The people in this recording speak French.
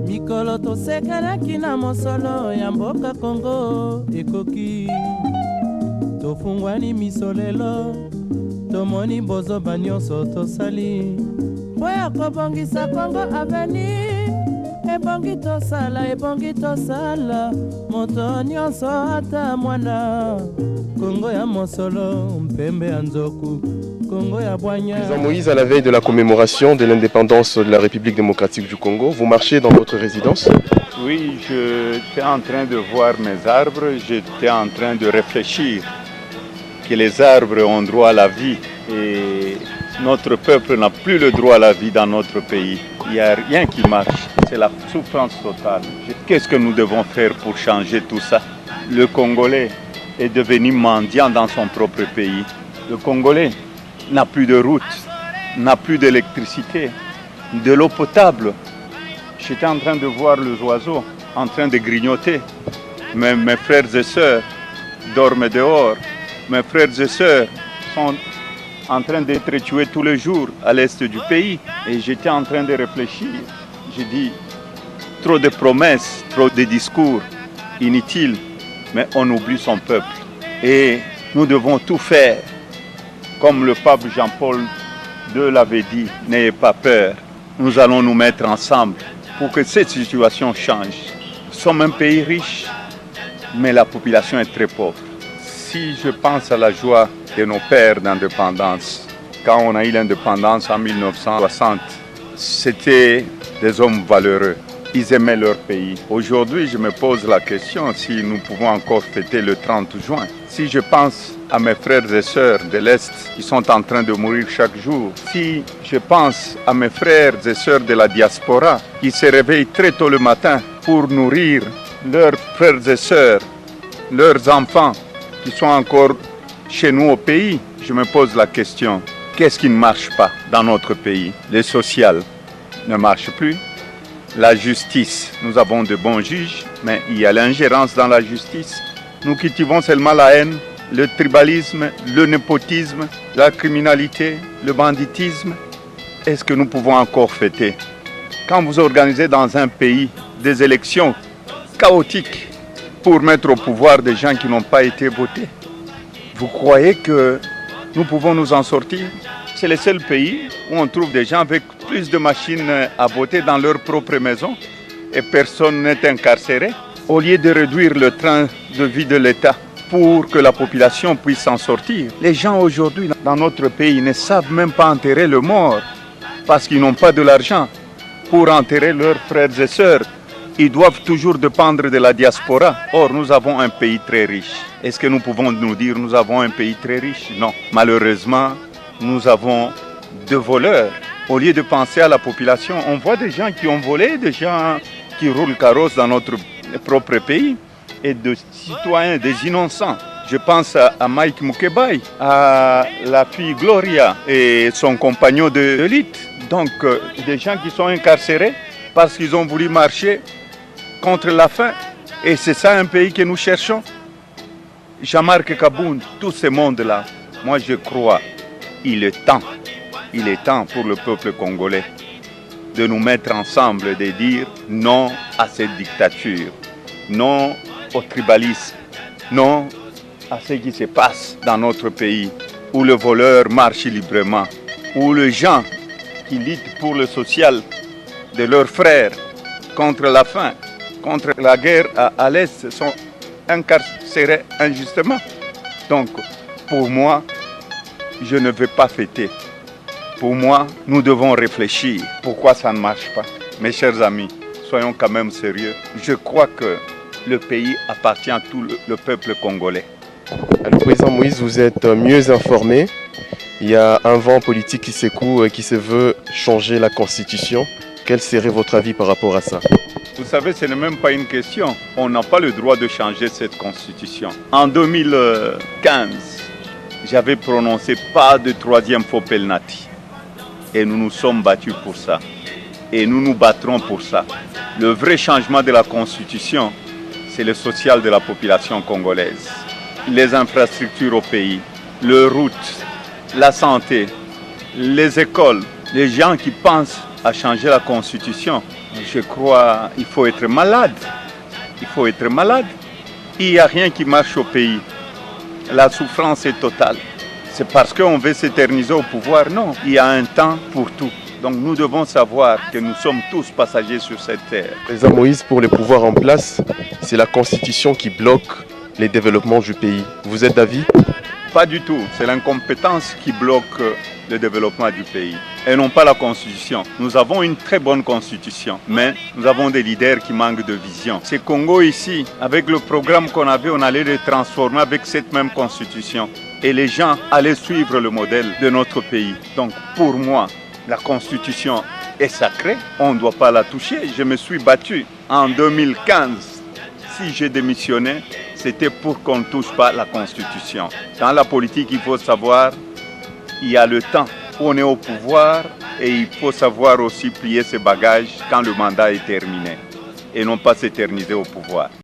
Mikolo tosekelaki na mosolo ya mboka Kongo ekoki tofungwani misolelo tomoni bozoba nyonso tosali po ya kobongisa Kongo aveni ebongi tosala moto nyonso ata mwana Kongo ya mosolo mpembe ya nzoku Président Moïse, à la veille de la commémoration de l'indépendance de la République démocratique du Congo, vous marchez dans votre résidence? Oui, j'étais en train de voir mes arbres, j'étais en train de réfléchir que les arbres ont droit à la vie et notre peuple n'a plus le droit à la vie dans notre pays. Il n'y a rien qui marche, c'est la souffrance totale. Qu'est-ce que nous devons faire pour changer tout ça? Le Congolais est devenu mendiant dans son propre pays. Le Congolais n'a plus de route, n'a plus d'électricité, de l'eau potable. J'étais en train de voir les oiseaux en train de grignoter. Mes frères et sœurs dorment dehors. Mes frères et sœurs sont en train d'être tués tous les jours à l'est du pays. Et j'étais en train de réfléchir. J'ai dit, trop de promesses, trop de discours inutiles, mais on oublie son peuple. Et nous devons tout faire. Comme le pape Jean-Paul II l'avait dit, n'ayez pas peur, nous allons nous mettre ensemble pour que cette situation change. Nous sommes un pays riche, mais la population est très pauvre. Si je pense à la joie de nos pères d'indépendance, quand on a eu l'indépendance en 1960, c'était des hommes valeureux. Ils aimaient leur pays. Aujourd'hui, je me pose la question si nous pouvons encore fêter le 30 juin. Si je pense à mes frères et sœurs de l'Est qui sont en train de mourir chaque jour, si je pense à mes frères et sœurs de la diaspora qui se réveillent très tôt le matin pour nourrir leurs frères et sœurs, leurs enfants qui sont encore chez nous au pays, je me pose la question, qu'est-ce qui ne marche pas dans notre pays? Le social ne marche plus. La justice, nous avons de bons juges, mais il y a l'ingérence dans la justice. Nous cultivons seulement la haine, le tribalisme, le népotisme, la criminalité, le banditisme. Est-ce que nous pouvons encore fêter? Quand vous organisez dans un pays des élections chaotiques pour mettre au pouvoir des gens qui n'ont pas été votés, vous croyez que nous pouvons nous en sortir? C'est le seul pays où on trouve des gens avec plus de machines à voter dans leur propre maison et personne n'est incarcéré. Au lieu de réduire le train de vie de l'État pour que la population puisse s'en sortir, les gens aujourd'hui dans notre pays ne savent même pas enterrer le mort parce qu'ils n'ont pas de l'argent pour enterrer leurs frères et sœurs. Ils doivent toujours dépendre de la diaspora. Or, nous avons un pays très riche. Est-ce que nous pouvons nous dire que nous avons un pays très riche? Non. Malheureusement, nous avons des voleurs. Au lieu de penser à la population, on voit des gens qui ont volé, des gens qui roulent carrosse dans notre propre pays et des citoyens, des innocents. Je pense à Mike Mukebai, à la fille Gloria et son compagnon de lutte. Donc, des gens qui sont incarcérés parce qu'ils ont voulu marcher contre la faim. Et c'est ça un pays que nous cherchons. Jean-Marc Kaboun, tout ce monde-là, moi je crois, il est temps pour le peuple congolais de nous mettre ensemble et de dire non à cette dictature, non au tribalisme, non à ce qui se passe dans notre pays, où le voleur marche librement, où les gens qui luttent pour le social de leurs frères contre la faim, contre la guerre à l'Est sont incarcérés injustement. Donc, pour moi, je ne veux pas fêter. Pour moi, nous devons réfléchir. Pourquoi ça ne marche pas? Mes chers amis, soyons quand même sérieux. Je crois que le pays appartient à tout le peuple congolais. Alors, Président Moïse, vous êtes mieux informé. Il y a un vent politique qui secoue et qui se veut changer la Constitution. Quel serait votre avis par rapport à ça? Vous savez, ce n'est même pas une question. On n'a pas le droit de changer cette Constitution. En 2015, j'avais prononcé pas de troisième faux penalty. Et nous nous sommes battus pour ça. Et nous nous battrons pour ça. Le vrai changement de la Constitution, c'est le social de la population congolaise. Les infrastructures au pays, les routes, la santé, les écoles. Les gens qui pensent à changer la Constitution Je crois qu'il faut être malade. Il faut être malade. Il n'y a rien qui marche au pays. La souffrance est totale. C'est parce qu'on veut s'éterniser au pouvoir? Non, il y a un temps pour tout. Donc nous devons savoir que nous sommes tous passagers sur cette terre. Président Moïse, pour les pouvoirs en place, c'est la Constitution qui bloque les développements du pays. Vous êtes d'avis? Pas du tout. C'est l'incompétence qui bloque le développement du pays et non pas la Constitution. Nous avons une très bonne Constitution, mais nous avons des leaders qui manquent de vision. Ces Congo ici, avec le programme qu'on avait, on allait les transformer avec cette même Constitution et les gens allaient suivre le modèle de notre pays. Donc pour moi, la Constitution est sacrée, on ne doit pas la toucher. Je me suis battu en 2015. Si j'ai démissionné, c'était pour qu'on ne touche pas la Constitution. Dans la politique, il faut savoir, il y a le temps où on est au pouvoir et il faut savoir aussi plier ses bagages quand le mandat est terminé et non pas s'éterniser au pouvoir.